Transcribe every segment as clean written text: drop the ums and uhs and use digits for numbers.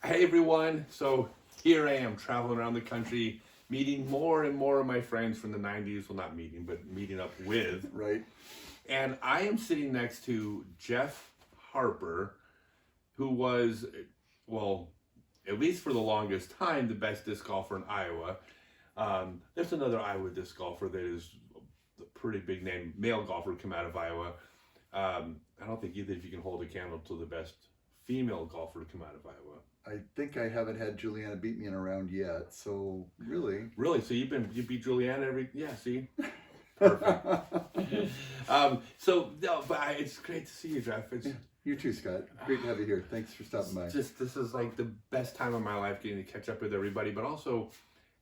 Hey everyone, so here I am traveling around the country, meeting more and more of my friends from the 90s. Well, not meeting, but meeting up with. Right. And I am sitting next to Jeff Harper, who was, well, at least for the longest time, the best disc golfer in Iowa. There's another Iowa disc golfer that is a pretty big name, male golfer, come out of Iowa. I don't think either of you can hold a candle to the best female golfer to come out of Iowa. I think I haven't had Juliana beat me in a round yet, so really. Really? So you beat Juliana see? Perfect. It's great to see you, Jeff. It's You too, Scott. Great to have you here. Thanks for stopping by. this is like the best time of my life, getting to catch up with everybody, but also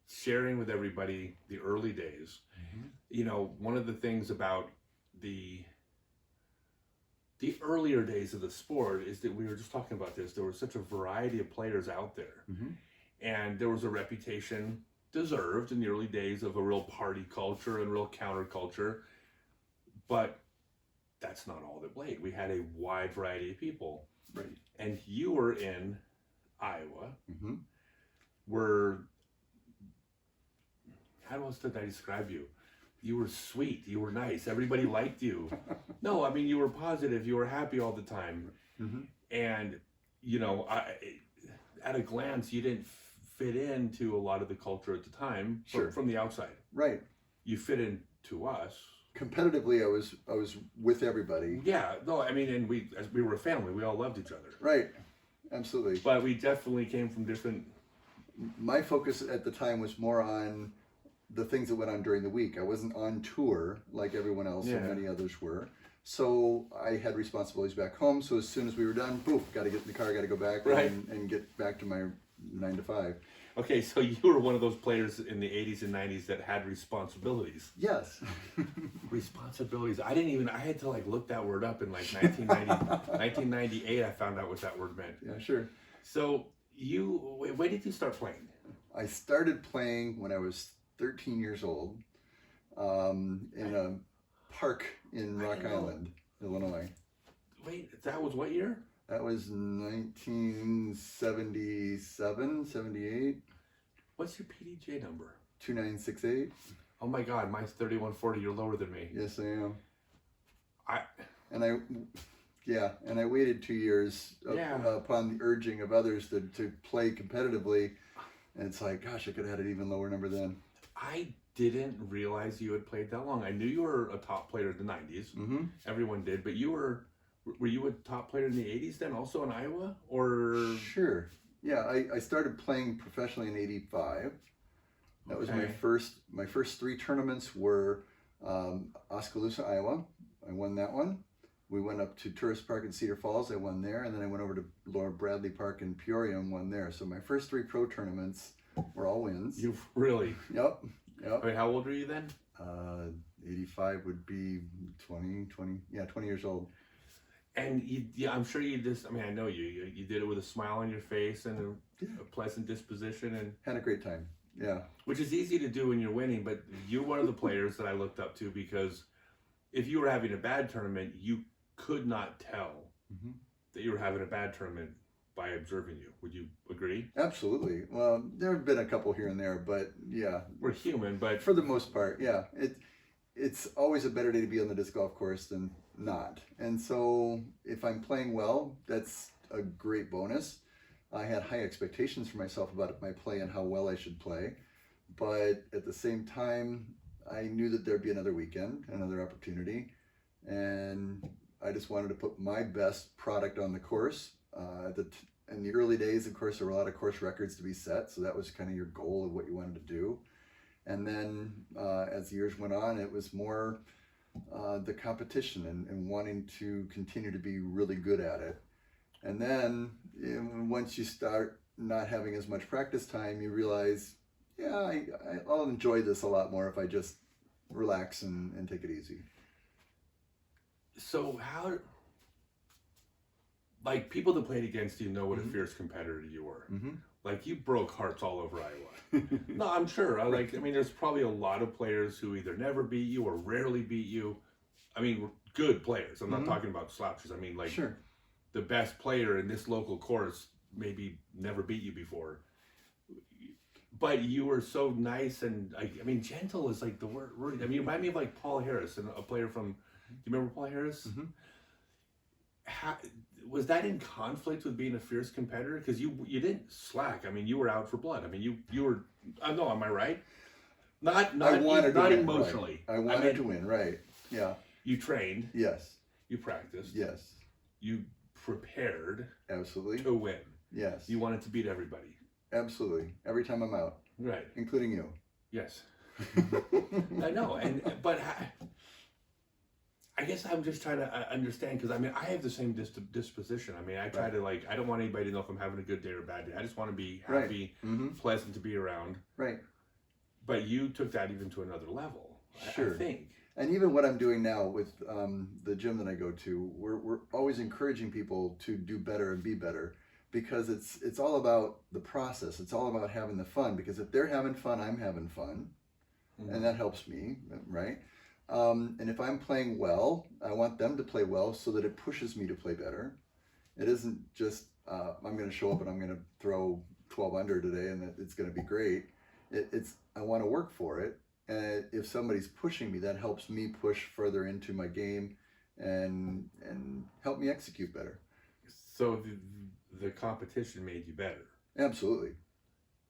sharing with everybody the early days. Mm-hmm. You know, one of the things about the earlier days of the sport is that we were just talking about this. There was such a variety of players out there, Mm-hmm. and there was a reputation deserved in the early days of a real party culture and real counterculture. But that's not all that played. We had a wide variety of people. Right. And you were in Iowa. Mm-hmm. How else did I describe you? You were sweet. You were nice. Everybody liked you. No, I mean, you were positive. You were happy all the time. Mm-hmm. And, you know, at a glance, you didn't fit into a lot of the culture at the time. Sure. From the outside. Right. You fit into us. Competitively, I was with everybody. Yeah. No, I mean, and we were a family. We all loved each other. Right. Absolutely. But we definitely came from different. My focus at the time was more on the things that went on during the week. I wasn't on tour like everyone else and many others were. So I had responsibilities back home. So as soon as we were done, poof, got to get in the car, got to go back and get back to my 9 to 5. Okay, so you were one of those players in the 80s and 90s that had responsibilities. Yes. Responsibilities. I had to like look that word up in like 1998. I found out what that word meant. Yeah, sure. So when did you start playing? I started playing when I was 13 years old in a park in Rock Island, Illinois. Wait, that was what year? That was 1977, 78. What's your PDJ number? 2968. Oh my God, mine's 3140. You're lower than me. Yes, I am. I waited 2 years upon the urging of others to play competitively, and it's like, gosh, I could have had an even lower number then. I didn't realize you had played that long. I knew you were a top player in the 90s. Mm-hmm. Everyone did, but were you a top player in the 80s then, also in Iowa? Or Sure. Yeah, I started playing professionally in 85. That was my first 3 tournaments were Oskaloosa, Iowa. I won that one. We went up to Tourist Park in Cedar Falls. I won there, and then I went over to Laura Bradley Park in Peoria and won there. So my first 3 pro tournaments were all wins. You've really? Yep. I mean, how old were you then? 85 would be 20 years old. And I'm sure you just, I mean, I know you did it with a smile on your face and a pleasant disposition, and had a great time. Yeah. Which is easy to do when you're winning, but you're one of the players that I looked up to, because if you were having a bad tournament, you could not tell that you were having a bad tournament by observing you. Would you agree? Absolutely. Well, there have been a couple here and there, but yeah. We're human, but for the most part, yeah. It's always a better day to be on the disc golf course than not. And so if I'm playing well, that's a great bonus. I had high expectations for myself about my play and how well I should play. But at the same time, I knew that there'd be another weekend, another opportunity. And I just wanted to put my best product on the course. In the early days, of course, there were a lot of course records to be set. So that was kind of your goal of what you wanted to do. And then as the years went on, it was more the competition and wanting to continue to be really good at it. And then once you start not having as much practice time, you realize, I'll enjoy this a lot more if I just relax and take it easy. So how, like, people that played against you know what a fierce competitor you were. Mm-hmm. Like, you broke hearts all over Iowa. No, I'm sure. I mean, there's probably a lot of players who either never beat you or rarely beat you. I mean, good players. I'm not talking about slouches. I mean, like, sure. The best player in this local course maybe never beat you before. But you were so nice and I mean, gentle is like the word. I mean, you remind me of like Paul Harris, and a player from. Do you remember Paul Harris? Mm-hmm. Was that in conflict with being a fierce competitor? Because you didn't slack. I mean, you were out for blood. I mean, you were. No, am I right? Not emotionally. Right. I wanted to win. Right. Yeah. You trained. Yes. You practiced. Yes. You prepared. Absolutely. To win. Yes. You wanted to beat everybody. Absolutely. Every time I'm out. Right. Including you. Yes. I know, but I guess I'm just trying to understand, because I mean, I have the same disposition. I mean, I try to I don't want anybody to know if I'm having a good day or a bad day. I just want to be happy, pleasant to be around. Right. But you took that even to another level. Sure. I think. And even what I'm doing now with the gym that I go to, we're always encouraging people to do better and be better, because it's all about the process. It's all about having the fun, because if they're having fun, I'm having fun, and that helps me, right? And if I'm playing well, I want them to play well so that it pushes me to play better. It isn't just I'm going to show up and I'm going to throw 12 under today and it's going to be great. It's I want to work for it. And if somebody's pushing me, that helps me push further into my game and help me execute better. So the competition made you better. Absolutely.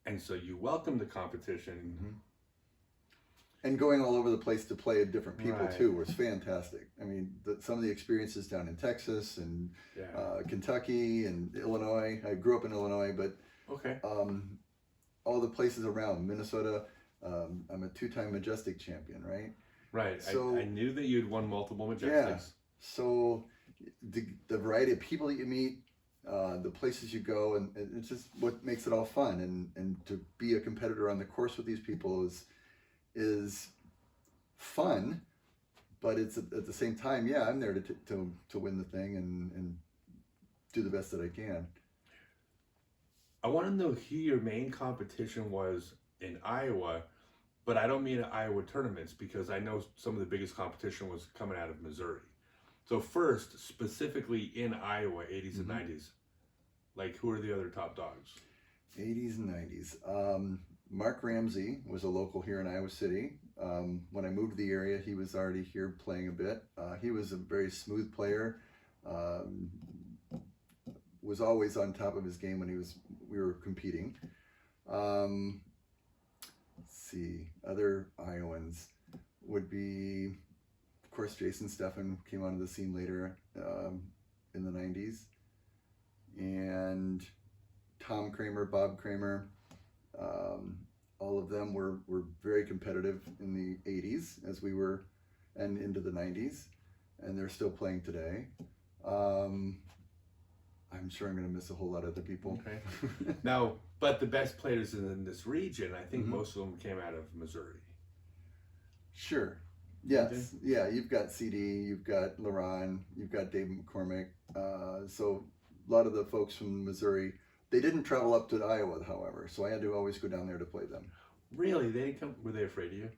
And so you welcome the competition. And going all over the place to play with different people too was fantastic. I mean, some of the experiences down in Texas and Kentucky and Illinois. I grew up in Illinois, but all the places around Minnesota. I'm a 2-time Majestic champion, right? Right. So, I knew that you'd won multiple Majestics. Yeah. So the variety of people that you meet, the places you go, and it's just what makes it all fun. And to be a competitor on the course with these people is fun, but it's at the same time, I'm there to win the thing and do the best that I can. I want to know who your main competition was in Iowa, but I don't mean Iowa tournaments, because I know some of the biggest competition was coming out of Missouri. So first, specifically in Iowa, 80s and 90s, like who are the other top dogs? 80s and 90s. Mark Ramsey was a local here in Iowa City. When I moved to the area, he was already here playing a bit. He was a very smooth player. Was always on top of his game when we were competing. Let's see, other Iowans would be, of course, Jason Steffen came onto the scene later in the 90s, and Tom Kramer, Bob Kramer. All of them were very competitive in the 80s as we were, and into the 90s, and they're still playing today. I'm sure I'm going to miss a whole lot of other people. Okay. Now, but the best players in this region, I think most of them came out of Missouri. Sure. Yes. Yeah, you've got CD, you've got Laron, you've got Dave McCormick. So a lot of the folks from Missouri, they didn't travel up to Iowa, however, so I had to always go down there to play them. Really? They didn't come? Were they afraid of you?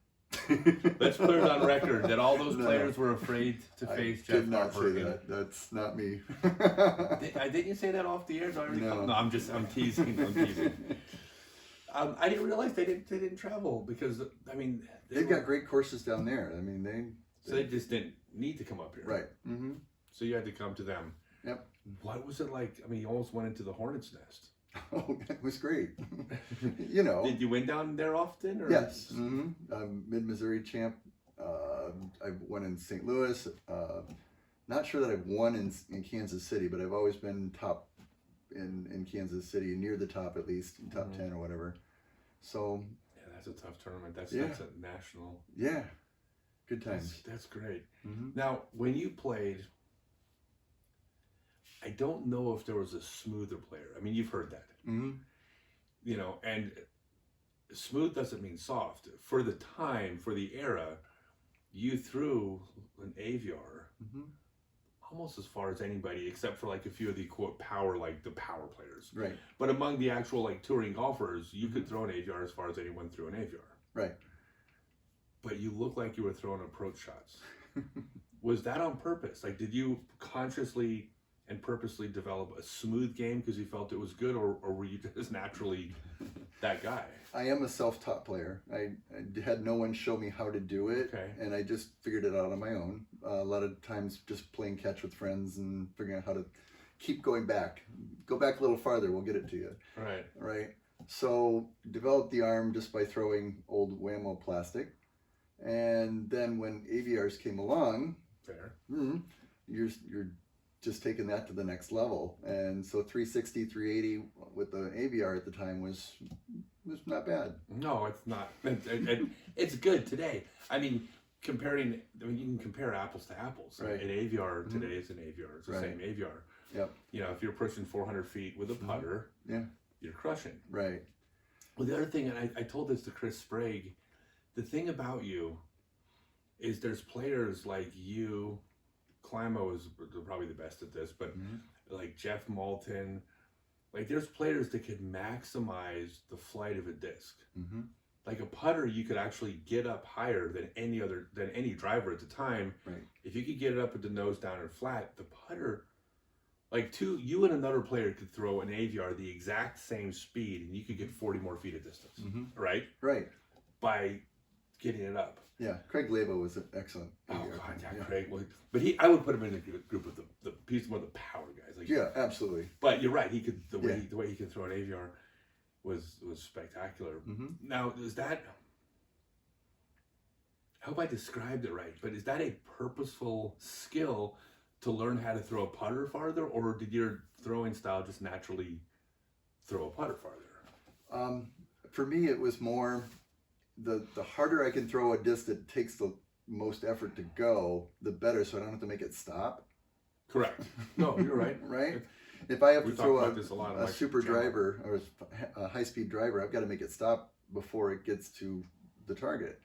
Let's put it on record that all those players were afraid to face Jeff Harper. I did not say that. That's not me. Didn't you say that off the air? No, I'm teasing. I didn't realize they didn't travel, because I mean they've got great courses down there. I mean they just didn't need to come up here. Right. Mm-hmm. So you had to come to them. Yep. What was it like? I mean, you almost went into the hornet's nest. Oh, it was great. You know. Did you win down there often? Or? Yes. Mm-hmm. Mid-Missouri champ. I won in St. Louis. Not sure that I've won in Kansas City, but I've always been top in Kansas City, near the top at least, top 10 or whatever. So. Yeah, that's a tough tournament. That's a national. Yeah. Good times. That's great. Mm-hmm. Now, when you played, I don't know if there was a smoother player. I mean, you've heard that. Mm-hmm. You know, and smooth doesn't mean soft. For the time, for the era, you threw an aviar almost as far as anybody, except for like a few of the quote power, like the power players. Right. But among the actual like touring golfers, you could throw an aviar as far as anyone threw an aviar. Right. But you look like you were throwing approach shots. Was that on purpose? Like, did you consciously and purposely develop a smooth game because you felt it was good, or were you just naturally that guy? I am a self-taught player. I had no one show me how to do it, Okay. and I just figured it out on my own. A lot of times just playing catch with friends and figuring out how to keep going back. Go back a little farther, we'll get it to you. Right. Right? So developed the arm just by throwing old Whammo plastic. And then when AVRs came along, Fair. you're just taking that to the next level. And so 360, 380 with the AVR at the time was not bad. No, it's not. It's good today. I mean, you can compare apples to apples. Right. An AVR today is an AVR. It's the Right. same AVR. Yep. You know, if you're pushing 400 feet with a putter, Yeah. you're crushing. Right. Well, the other thing, and I told this to Chris Sprague, the thing about you is there's players like you. Climo is probably the best at this, but like Jeff Moulton, like there's players that could maximize the flight of a disc. Like a putter, you could actually get up higher than any driver at the time. Right. If you could get it up with the nose down or flat, the putter, you and another player could throw an AVR the exact same speed, and you could get 40 more feet of distance, right? Right. By getting it up. Yeah, Craig Labo was an excellent. Oh AVR. God, yeah, Craig. But I would put him in the group of he's one of the power guys. Like, Yeah, absolutely. But you're right. He could the way he could throw an AVR was spectacular. Now, is that? I hope I described it right. But is that a purposeful skill to learn how to throw a putter farther, or did your throwing style just naturally throw a putter farther? For me, it was more the harder I can throw a disc that takes the most effort to go, the better, so I don't have to make it stop. Correct. No, you're right. Right? If I have We to talk throw about this a lot on a my super channel. driver or a high-speed driver, I've got to make it stop before it gets to the target.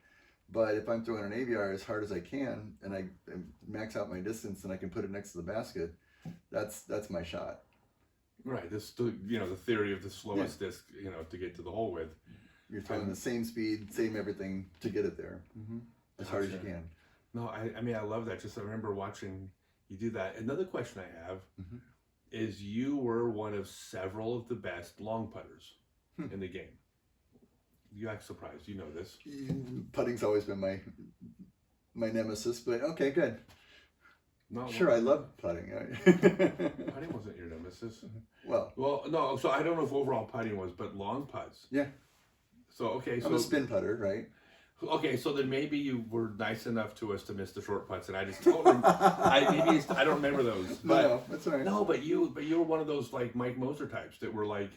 But if I'm throwing an AVR as hard as I can and I max out my distance and I can put it next to the basket, that's my shot. Right. This, the theory of the slowest disc, to get to the hole with. You're throwing the same speed, same everything to get it there, as hard as you can. No, I mean, I love that. Just I remember watching you do that. Another question I have is you were one of several of the best long putters in the game. You act surprised. You know this. Putting's always been my nemesis, but okay, good. No, Sure, I love putting. Putting wasn't your nemesis. Well, no. So I don't know if overall putting was, but long putts. yeah. So okay, I'm a spin putter, right? Okay, so then maybe you were nice enough to us to miss the short putts, and I just don't. I don't remember those. But No, that's all right. no, but you were one of those like Mike Moser types that were like,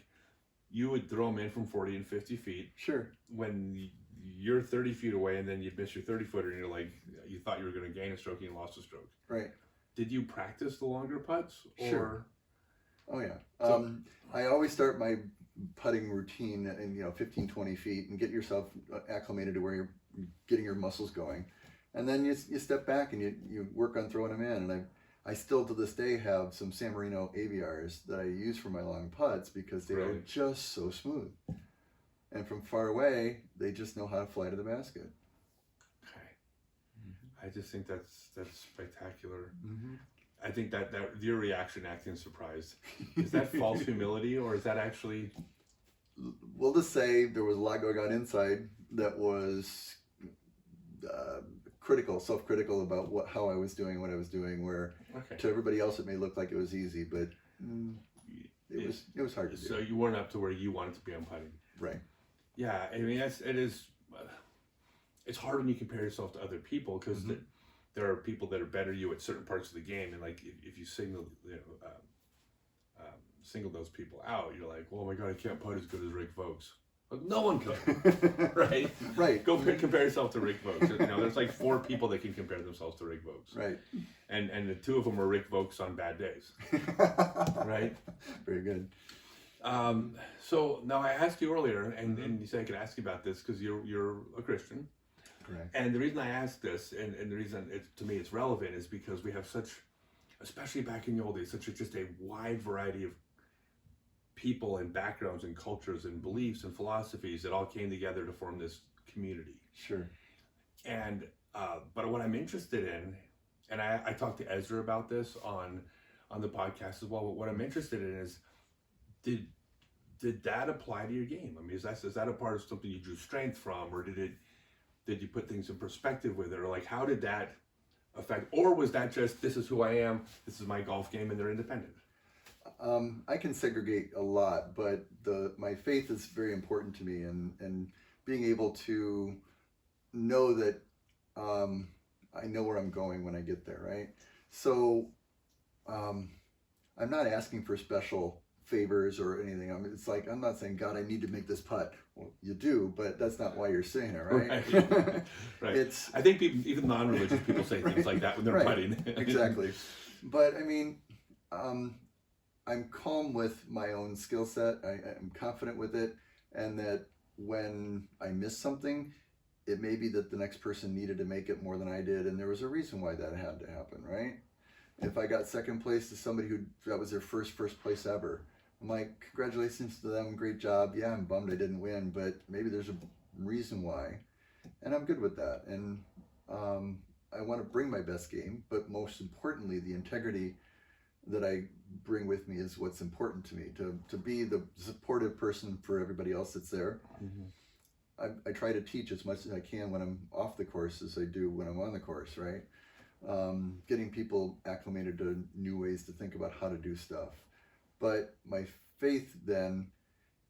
you would throw them in from 40 and 50 feet Sure. when you're 30 feet away, and then you'd miss your 30-footer, and you're like, you thought you were going to gain a stroke, and you lost a stroke. Right. Did you practice the longer putts? Or? Sure. Oh yeah. So- I always start my putting routine in 15, 20 feet and get yourself acclimated to where you're getting your muscles going, and then you step back and you work on throwing them in. And I still to this day have some San Marino AVRs that I use for my long putts because they are just so smooth, and from far away they just know how to fly to the basket. Okay. I just think that's spectacular. I think that your reaction, acting surprised, is that false humility, or is that actually? We'll just say there was a lot going on inside that was self-critical about how I was doing, what I was doing. Where to everybody else it may look like it was easy, but it was hard to do. So you weren't up to where you wanted to be on putting. Right. Yeah, I mean it is. It's hard when you compare yourself to other people because there are people that are better than you at certain parts of the game, and like if you single those people out, you're like, oh my god, I can't putt as good as Rick Vokes. Like, no one can, right? Right. Go compare yourself to Rick Vokes. There's like 4 people that can compare themselves to Rick Vokes. Right. And the 2 of them are Rick Vokes on bad days. Right. Very good. So now I asked you earlier, and you said I could ask you about this because you're a Christian. Correct. And the reason I asked this, and the reason to me it's relevant, is because we have such, especially back in the old days, just a wide variety of people and backgrounds and cultures and beliefs and philosophies that all came together to form this community. Sure. And but what I'm interested in, and I talked to Ezra about this on on the podcast as well. But what I'm interested in is, did that apply to your game? I mean, is that a part of something you drew strength from, or did you put things in perspective with it, or like how did that affect, or was that just this is who I am, this is my golf game, and they're independent? I can segregate a lot, but my faith is very important to me, and being able to know that I know where I'm going when I get there, right? So I'm not asking for special favors or anything. It's like, I'm not saying, God, I need to make this putt. Well, you do, but that's not why you're saying it, right? Right. I think even non-religious people say things like that when they're putting. Exactly. But I mean, I'm calm with my own skill set. I'm confident with it, and that when I miss something, it may be that the next person needed to make it more than I did, and there was a reason why that had to happen, right? If I got second place to somebody that was their first place ever, I'm like, congratulations to them, great job. Yeah, I'm bummed I didn't win, but maybe there's a reason why, and I'm good with that. And I want to bring my best game, but most importantly, the integrity that I bring with me is what's important to me, to be the supportive person for everybody else that's there. I try to teach as much as I can when I'm off the course as I do when I'm on the course, right? Getting people acclimated to new ways to think about how to do stuff. But my faith then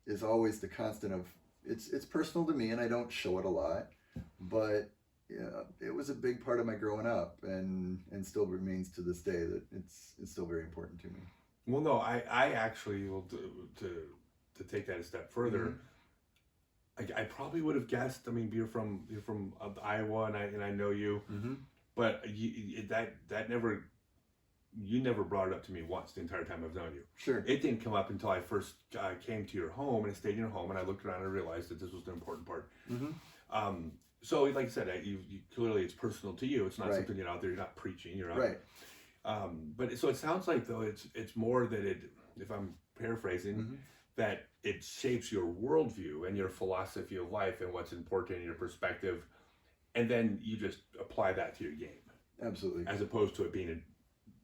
is always the constant of, it's personal to me, and I don't show it a lot, but yeah, it was a big part of my growing up, and still remains to this day, that it's still very important to me. Well, no, I actually will to take that a step further. I probably would have guessed. I mean, you're from Iowa, and I know you, but you never brought it up to me once the entire time I've known you. Sure. It didn't come up until I first came to your home, and I stayed in your home, and I looked around and realized that this was an important part. So, like I said, you clearly it's personal to you. It's not something you're out there. You're not preaching. You're out. But so it sounds like, though, it's more that if I'm paraphrasing, that it shapes your worldview and your philosophy of life and what's important in your perspective, and then you just apply that to your game. Absolutely. As opposed to it being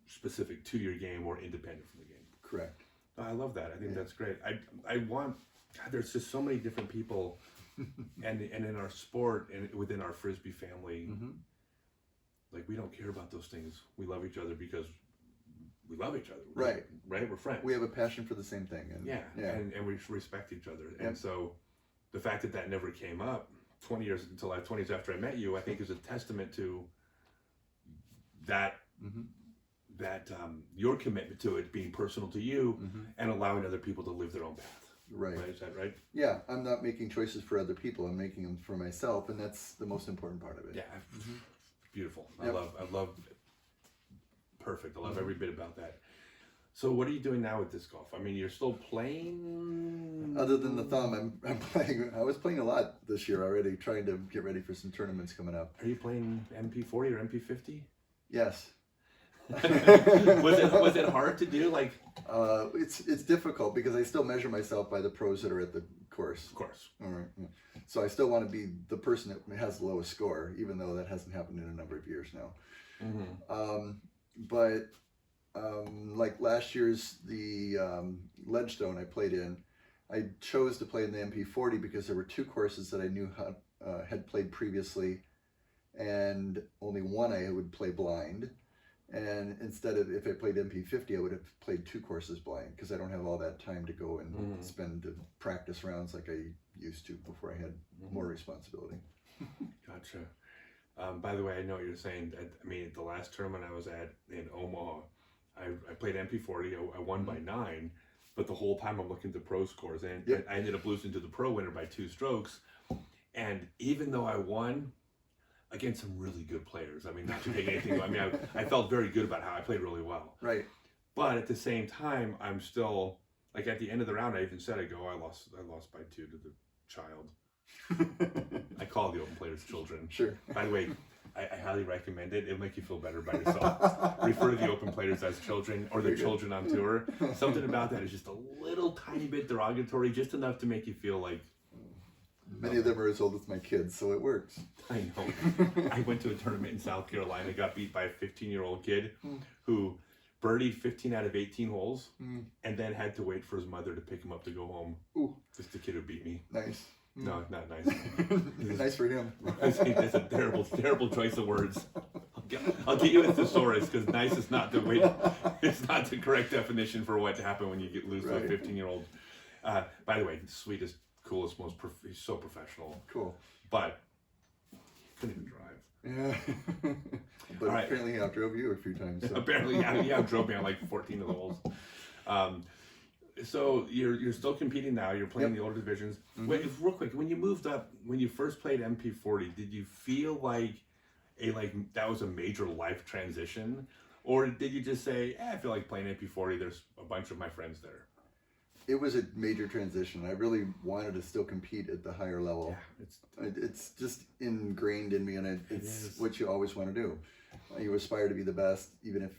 specific to your game or independent from the game. Correct. I love that. I think that's great. God, there's just so many different people, and in our sport and within our Frisbee family, like, we don't care about those things. We love each other because we love each other. Right. We're friends. We have a passion for the same thing. And, and we respect each other. And so the fact that never came up 20 years after I met you, I think is a testament to that, your commitment to it being personal to you and allowing other people to live their own path. Right. Is that right? Yeah, I'm not making choices for other people. I'm making them for myself, and that's the most important part of it. Yeah, beautiful. I love perfect. I love every bit about that. So what are you doing now with disc golf? I mean, you're still playing? Other than the thumb, I'm playing. I was playing a lot this year already, trying to get ready for some tournaments coming up. Are you playing MP40 or MP50? Yes. was it hard to do? Like, it's difficult because I still measure myself by the pros that are at the course. Of course. All right. Yeah. So I still want to be the person that has the lowest score, even though that hasn't happened in a number of years now. But like last year's the Ledgestone I played in, I chose to play in the MP40 because there were two courses that I knew had played previously, and only one I would play blind. And instead of, if I played MP50, I would have played two courses blind because I don't have all that time to go and spend the practice rounds like I used to before I had more responsibility. Gotcha. By the way, I know what you're saying. I mean, the last tournament I was at in Omaha, I played MP40. I won by 9, but the whole time I'm looking at the pro scores, and I ended up losing to the pro winner by 2 strokes. And even though I won against some really good players, I mean, not to take anything, I mean, I felt very good about how I played really well. Right. But at the same time, I'm still, like, at the end of the round, I even said, I lost by 2 to the child. I call the open players children. Sure. By the way, I highly recommend it. It'll make you feel better about yourself. Refer to the open players as children, or the children on tour. Something about that is just a little tiny bit derogatory, just enough to make you feel like... Many of them are as old as my kids, so it works. I know. I went to a tournament in South Carolina, got beat by a 15-year-old kid who birdied 15 out of 18 holes, Mm. and then had to wait for his mother to pick him up to go home. Ooh, Just the kid who beat me. nice. No, not nice. Nice for him. That's a terrible choice of words. I'll get you a thesaurus because nice is not the way. It's not the correct definition for what happened when you lose to a Right. 15-year-old. By the way, sweetest, coolest, he's so professional. Cool. But he couldn't even drive. Yeah. But All right. apparently he outdrove you a few times. So. Apparently, yeah, drove me on like 14 of the holes. So you're still competing now. You're playing the older divisions. Wait, real quick, when you moved up, when you first played MP40, did you feel like that was a major life transition, or did you just say, I feel like playing MP40? There's a bunch of my friends there. It was a major transition. I really wanted to still compete at the higher level. Yeah, It's just ingrained in me, and it's is. what you always want to do. You aspire to be the best, even if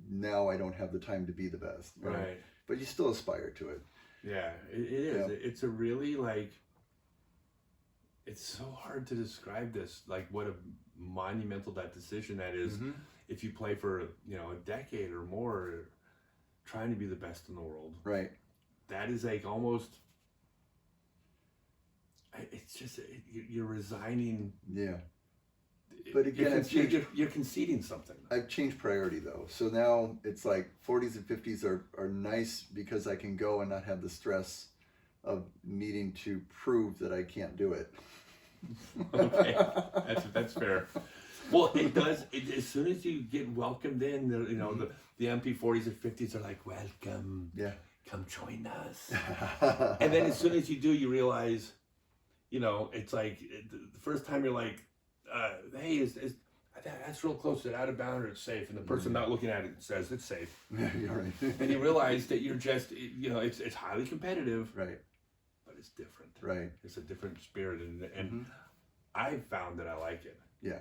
now I don't have the time to be the best. right. But you still aspire to it. Yeah, it is. Yeah. It's a really it's so hard to describe this, like what a monumental that decision that is. Mm-hmm. If you play for a decade or more, trying to be the best in the world. Right. That is like almost. It's just you're resigning. Yeah. But again, you're conceding something. I've changed priority though. So now it's like 40s and 50s are nice because I can go and not have the stress of needing to prove that I can't do it. Okay, that's fair. Well, it does. As soon as you get welcomed in, the MP40s and 50s are like, welcome. Yeah. Come join us. And then as soon as you do, you realize, it's like the first time you're like, hey, that's real close to out of bounds or it's safe, and the person not looking at it says it's safe. Yeah, you're right. And you realize that you're just, it's highly competitive, Right. but it's different. Right. It's a different spirit, and I found that I like it. Yeah.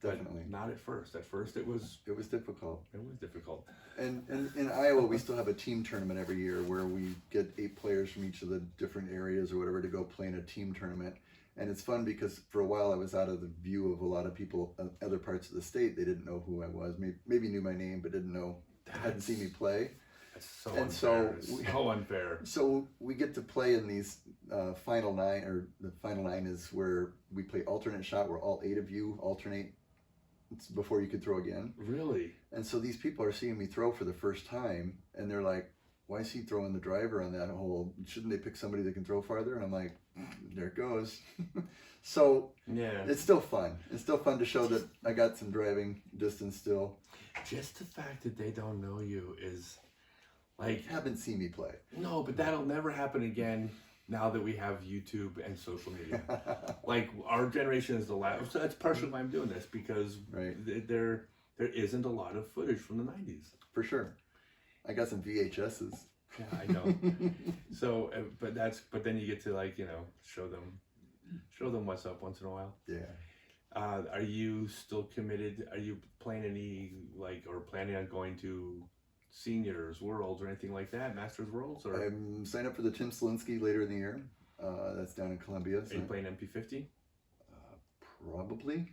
But Definitely. not at first. At first, it was difficult. It was difficult. And in Iowa, we still have a team tournament every year where we get 8 players from each of the different areas or whatever to go play in a team tournament. And it's fun because for a while I was out of the view of a lot of people in other parts of the state. They didn't know who I was. Maybe knew my name, but hadn't seen me play. That's so And unfair. so So unfair. So we get to play in these final 9, or the final 9 is where we play alternate shot, where all 8 of you alternate before you could throw again. Really? And so these people are seeing me throw for the first time, and they're like, why is he throwing the driver on that hole? Shouldn't they pick somebody that can throw farther? And I'm like, there it goes. So Yeah. it's still fun. It's still fun to show that I got some driving distance still. Just the fact that they don't know you is like, Haven't seen me play. no, but that'll never happen again now that we have YouTube and social media. Like, our generation is the last. So that's partially why I'm doing this, because Right. there isn't a lot of footage from the 90s. For sure. I got some VHSs. Yeah, I know. So, but then you get to show them what's up once in a while. Yeah. Are you still committed? Are you playing any or planning on going to seniors worlds or anything like that, Masters Worlds? Or I'm signed up for the Tim Selinsky later in the year. That's down in Columbia. are you playing MP50? Probably.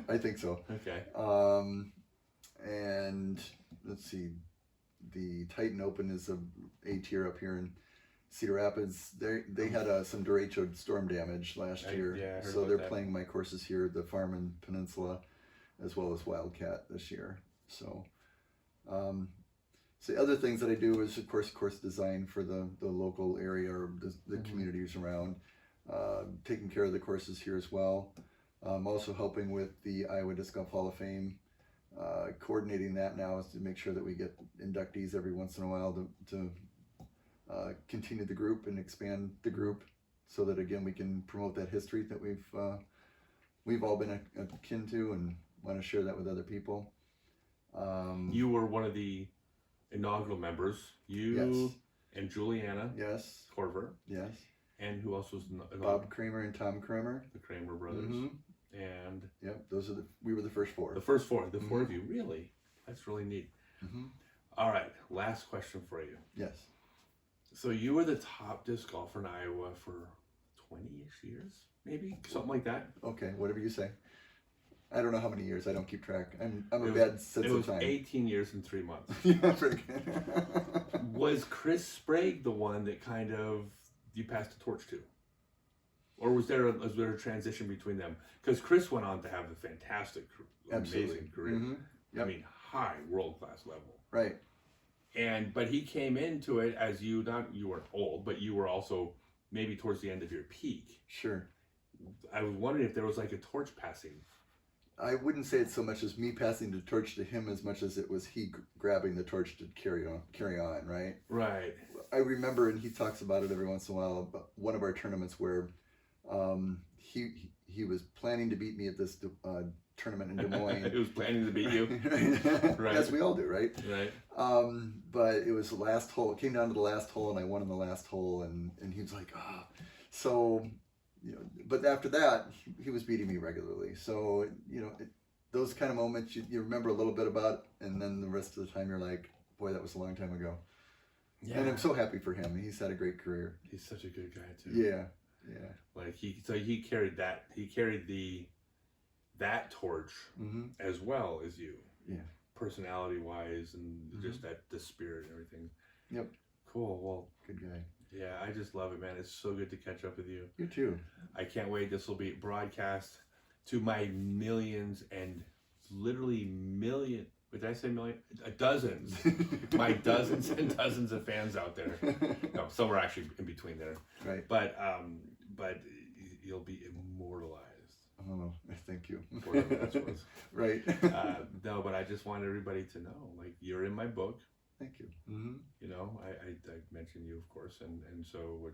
I think so. Okay. And let's see, the Titan Open is a tier up here in Cedar Rapids. They had some derecho storm damage last year, I heard so about they're that. playing my courses here, the Farman Peninsula, as well as Wildcat this year. So, the other things that I do is, of course, course design for the local area or the communities around. Taking care of the courses here as well. I'm also helping with the Iowa Disc Golf Hall of Fame. Coordinating that now is to make sure that we get inductees every once in a while to continue the group and expand the group, so that again we can promote that history that we've all been akin to and want to share that with other people. You were one of the inaugural members. You and Juliana Yes. Corver, Yes. and who else was Bob Kramer and Tom Kramer. the Kramer brothers, and Yep. We were the first 4. the first 4, the 4 of you. Really, that's really neat. All right, last question for you. Yes. So you were the top disc golfer in Iowa for 20-ish years, maybe something like that. Okay. Whatever you say. I don't know how many years. I don't keep track. I'm a It bad sense It of was time. 18 years and 3 months. Yeah, very good. Was Chris Sprague the one that kind of you passed the torch to? Or was there a transition between them? Because Chris went on to have a fantastic, amazing career. Mm-hmm. Yep. I mean, high world-class level. Right. But he came into it as you weren't old, but you were also maybe towards the end of your peak. Sure. I was wondering if there was like a torch passing. I wouldn't say it's so much as me passing the torch to him as much as it was he grabbing the torch to carry on, right? Right. I remember, and he talks about it every once in a while, about one of our tournaments where he was planning to beat me at this tournament in Des Moines. He was planning to beat you. Right. As we all do, right? Right. But it was the last hole. It came down to the last hole, and I won in the last hole, and he was like, ah. So, but after that, he was beating me regularly. So, those kind of moments you remember a little bit about, and then the rest of the time you're like, boy, that was a long time ago. Yeah. And I'm so happy for him. He's had a great career. He's such a good guy too. Yeah. Yeah. Like he carried that torch as well as you. Yeah. Personality wise and just the spirit and everything. Yep. Cool. Well, good guy. Yeah, I just love it, man. It's so good to catch up with you. You too. I can't wait. This will be broadcast to my millions and literally million. Did I say million? Dozens. My dozens and dozens of fans out there. No, some are actually in between there. Right. But you'll be immortalized. Oh, thank you. Whatever that was. Right. No, but I just want everybody to know, like, you're in my book. Thank you. I mentioned you, of course, and so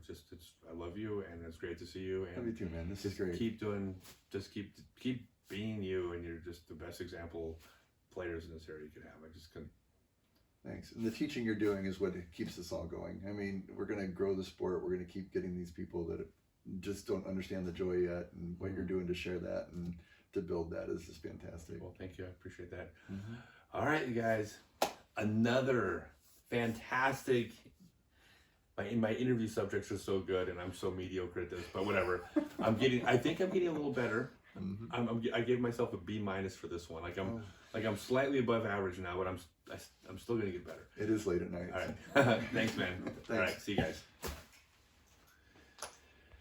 I love you, and it's great to see you. And love you too, man. This is great. Keep being you, and you're just the best example players in this area you could have. I just couldn't. Thanks. And the teaching you're doing is what keeps us all going. I mean, we're going to grow the sport. We're going to keep getting these people that just don't understand the joy yet, and what you're doing to share that and to build that is just fantastic. Well, thank you. I appreciate that. All right, you guys. Another fantastic. My interview subjects are so good, and I'm so mediocre at this. But whatever. I think I'm getting a little better. I gave myself a B- for this one. I'm slightly above average now, but I'm still gonna get better. It is late at night. All right. Thanks, man. Thanks. All right. See you guys.